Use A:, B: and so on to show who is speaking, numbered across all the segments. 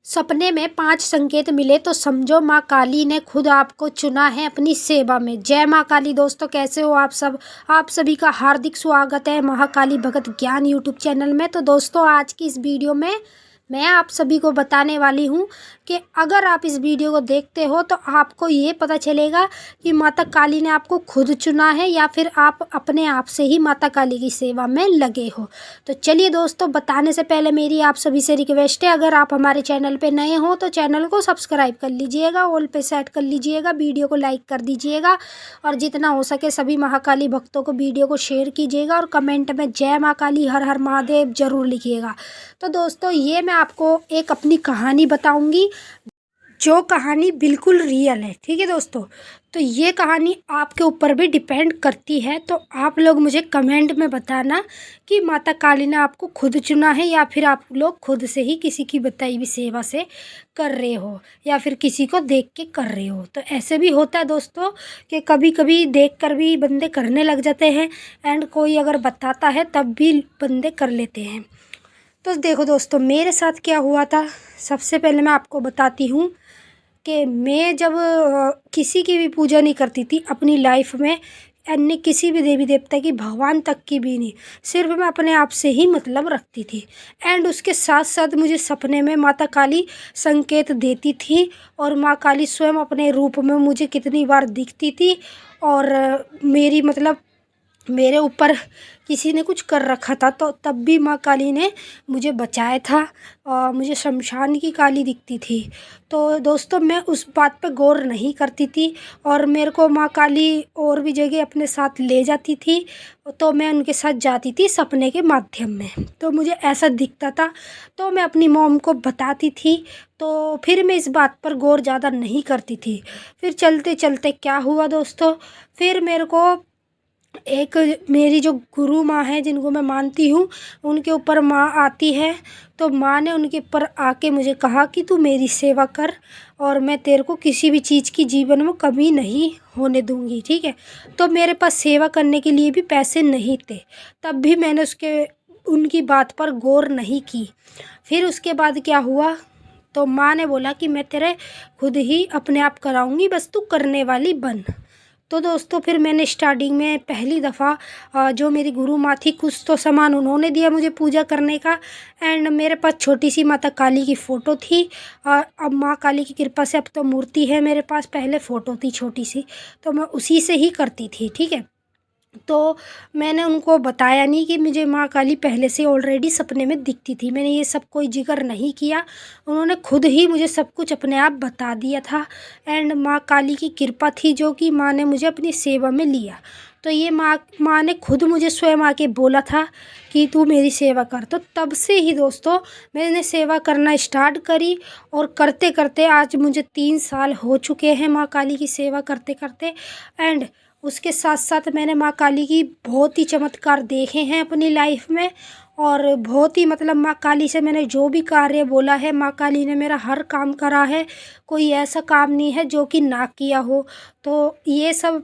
A: सपने में 5 संकेत मिले तो समझो माँ काली ने खुद आपको चुना है अपनी सेवा में। जय माँ काली। दोस्तों कैसे हो आप सब। आप सभी का हार्दिक स्वागत है महाकाली भगत ज्ञान यूट्यूब चैनल में। तो दोस्तों आज की इस वीडियो में मैं आप सभी को बताने वाली हूँ कि अगर आप इस वीडियो को देखते हो तो आपको ये पता चलेगा कि माता काली ने आपको खुद चुना है या फिर आप अपने आप से ही माता काली की सेवा में लगे हो। तो चलिए दोस्तों, बताने से पहले मेरी आप सभी से रिक्वेस्ट है, अगर आप हमारे चैनल पे नए हो तो चैनल को सब्सक्राइब कर लीजिएगा, ऑल पे सेट कर लीजिएगा, वीडियो को लाइक कर दीजिएगा और जितना हो सके सभी महाकाली भक्तों को वीडियो को शेयर कीजिएगा और कमेंट में जय माँ काली हर हर महादेव जरूर लिखिएगा। तो दोस्तों ये मैं आपको एक अपनी कहानी बताऊंगी जो कहानी बिल्कुल रियल है। ठीक है दोस्तों, तो ये कहानी आपके ऊपर भी डिपेंड करती है। तो आप लोग मुझे कमेंट में बताना कि माता काली ने आपको खुद चुना है या फिर आप लोग खुद से ही किसी की बताई हुई सेवा से कर रहे हो या फिर किसी को देख के कर रहे हो। तो ऐसे भी होता है दोस्तों कि कभी कभी देख कर भी बंदे करने लग जाते हैं एंड कोई अगर बताता है तब भी बंदे कर लेते हैं। तो देखो दोस्तों मेरे साथ क्या हुआ था, सबसे पहले मैं आपको बताती हूँ कि मैं जब किसी की भी पूजा नहीं करती थी अपनी लाइफ में, अन्य किसी भी देवी देवता की, भगवान तक की भी नहीं, सिर्फ मैं अपने आप से ही मतलब रखती थी। एंड उसके साथ साथ मुझे सपने में माता काली संकेत देती थी और माँ काली स्वयं अपने रूप में मुझे कितनी बार दिखती थी और मेरी मतलब मेरे ऊपर किसी ने कुछ कर रखा था तो तब भी माँ काली ने मुझे बचाया था और मुझे शमशान की काली दिखती थी। तो दोस्तों मैं उस बात पे गौर नहीं करती थी और मेरे को माँ काली और भी जगह अपने साथ ले जाती थी तो मैं उनके साथ जाती थी सपने के माध्यम में। तो मुझे ऐसा दिखता था तो मैं अपनी मॉम को बताती थी। तो फिर मैं इस बात पर गौर ज़्यादा नहीं करती थी। फिर चलते चलते क्या हुआ दोस्तों, फिर मेरे को एक मेरी जो गुरु माँ है जिनको मैं मानती हूँ उनके ऊपर माँ आती है। तो माँ ने उनके ऊपर आके मुझे कहा कि तू मेरी सेवा कर और मैं तेरे को किसी भी चीज़ की जीवन में कमी नहीं होने दूँगी। ठीक है, तो मेरे पास सेवा करने के लिए भी पैसे नहीं थे, तब भी मैंने उनकी बात पर गौर नहीं की। फिर उसके बाद क्या हुआ, तो माँ ने बोला कि मैं तेरे खुद ही अपने आप कराऊँगी, बस तू करने वाली बन। तो दोस्तों फिर मैंने स्टार्टिंग में पहली दफ़ा जो मेरी गुरु माँ थी कुछ तो सामान उन्होंने दिया मुझे पूजा करने का एंड मेरे पास छोटी सी माता काली की फ़ोटो थी और अब माँ काली की कृपा से अब तो मूर्ति है मेरे पास, पहले फ़ोटो थी छोटी सी तो मैं उसी से ही करती थी। ठीक है, तो मैंने उनको बताया नहीं कि मुझे माँ काली पहले से ऑलरेडी सपने में दिखती थी, मैंने ये सब कोई जिक्र नहीं किया, उन्होंने खुद ही मुझे सब कुछ अपने आप बता दिया था। एंड माँ काली की कृपा थी जो कि माँ ने मुझे अपनी सेवा में लिया। तो ये माँ ने खुद मुझे स्वयं आके बोला था कि तू मेरी सेवा कर। तो तब से ही दोस्तों मैंने सेवा करना स्टार्ट करी और करते करते आज मुझे 3 साल हो चुके हैं माँ काली की सेवा करते करते। एंड उसके साथ साथ मैंने माँ काली की बहुत ही चमत्कार देखे हैं अपनी लाइफ में और बहुत ही मतलब माँ काली से मैंने जो भी कार्य बोला है माँ काली ने मेरा हर काम करा है, कोई ऐसा काम नहीं है जो कि ना किया हो। तो ये सब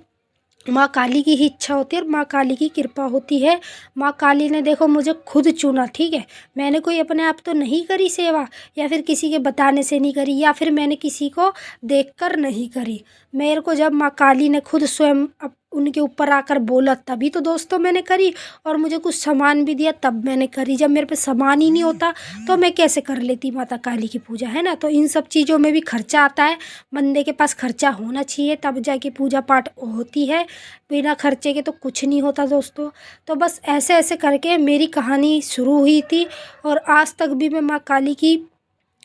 A: माँ काली की ही इच्छा होती है और माँ काली की कृपा होती है। माँ काली ने देखो मुझे खुद चुना। ठीक है, मैंने कोई अपने आप तो नहीं करी सेवा या फिर किसी के बताने से नहीं करी या फिर मैंने किसी को देखकर नहीं करी। मेरे को जब माँ काली ने खुद स्वयं उनके ऊपर आकर बोला तभी तो दोस्तों मैंने करी और मुझे कुछ सामान भी दिया तब मैंने करी। जब मेरे पे सामान ही नहीं होता तो मैं कैसे कर लेती माता काली की पूजा, है ना। तो इन सब चीज़ों में भी खर्चा आता है, बंदे के पास खर्चा होना चाहिए तब जाके पूजा पाठ होती है, बिना खर्चे के तो कुछ नहीं होता दोस्तों। तो बस ऐसे ऐसे करके मेरी कहानी शुरू हुई थी और आज तक भी मैं माँ काली की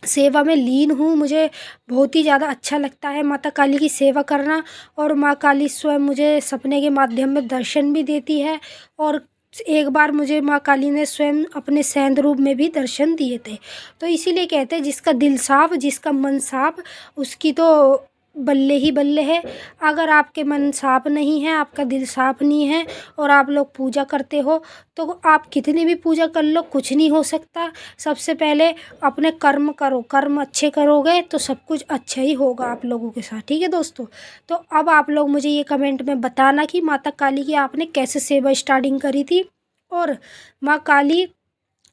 A: सेवा में लीन हूँ। मुझे बहुत ही ज़्यादा अच्छा लगता है माता काली की सेवा करना और माँ काली स्वयं मुझे सपने के माध्यम में दर्शन भी देती है और एक बार मुझे माँ काली ने स्वयं अपने सैंध रूप में भी दर्शन दिए थे। तो इसीलिए कहते हैं जिसका दिल साफ जिसका मन साफ उसकी तो बल्ले ही बल्ले है। अगर आपके मन साफ नहीं है, आपका दिल साफ नहीं है और आप लोग पूजा करते हो तो आप कितनी भी पूजा कर लो कुछ नहीं हो सकता। सबसे पहले अपने कर्म करो, कर्म अच्छे करोगे तो सब कुछ अच्छा ही होगा आप लोगों के साथ। ठीक है दोस्तों, तो अब आप लोग मुझे ये कमेंट में बताना कि माता काली की आपने कैसे सेवा स्टार्टिंग करी थी और माँ काली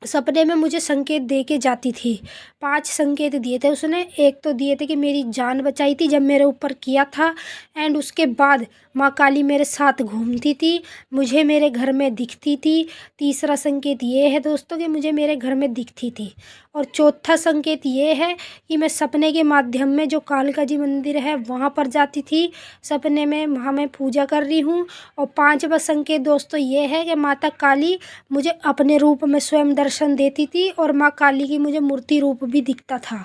A: सपने में मुझे संकेत दे के जाती थी। 5 संकेत दिए थे उसने। एक तो दिए थे कि मेरी जान बचाई थी जब मेरे ऊपर किया था, एंड उसके बाद माँ काली मेरे साथ घूमती थी, मुझे मेरे घर में दिखती थी। तीसरा संकेत ये है दोस्तों कि मुझे मेरे घर में दिखती थी। और चौथा संकेत ये है कि मैं सपने के माध्यम में जो कालका जी मंदिर है वहाँ पर जाती थी, सपने में वहाँ मैं पूजा कर रही हूँ। और 5वां संकेत दोस्तों ये है कि माता काली मुझे अपने रूप में स्वयं दर्शन देती थी और माँ काली की मुझे मूर्ति रूप भी दिखता था।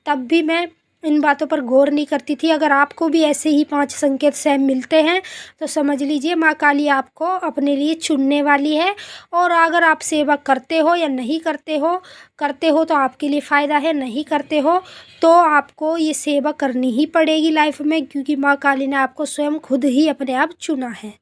A: तब भी मैं इन बातों पर गौर नहीं करती थी। अगर आपको भी ऐसे ही 5 संकेत सेम मिलते हैं तो समझ लीजिए माँ काली आपको अपने लिए चुनने वाली है। और अगर आप सेवा करते हो या नहीं करते हो तो आपके लिए फ़ायदा है, नहीं करते हो तो आपको ये सेवा करनी ही पड़ेगी लाइफ में, क्योंकि माँ काली ने आपको स्वयं खुद ही अपने आप चुना है।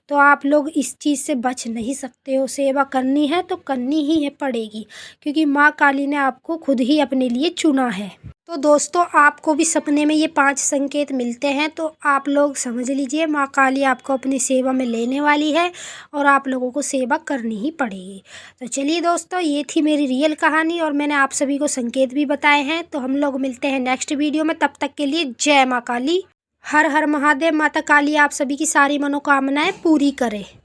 A: तो आप लोग इस चीज़ से बच नहीं सकते हो। सेवा करनी है तो करनी ही है पड़ेगी, क्योंकि माँ काली ने आपको खुद ही अपने लिए चुना है। तो दोस्तों आपको भी सपने में ये 5 संकेत मिलते हैं तो आप लोग समझ लीजिए माँ काली आपको अपनी सेवा में लेने वाली है और आप लोगों को सेवा करनी ही पड़ेगी। तो चलिए दोस्तों, ये थी मेरी रियल कहानी और मैंने आप सभी को संकेत भी बताए हैं। तो हम लोग मिलते हैं नेक्स्ट वीडियो में, तब तक के लिए जय माँ काली। हर हर महादेव। माता काली आप सभी की सारी मनोकामनाएं पूरी करे।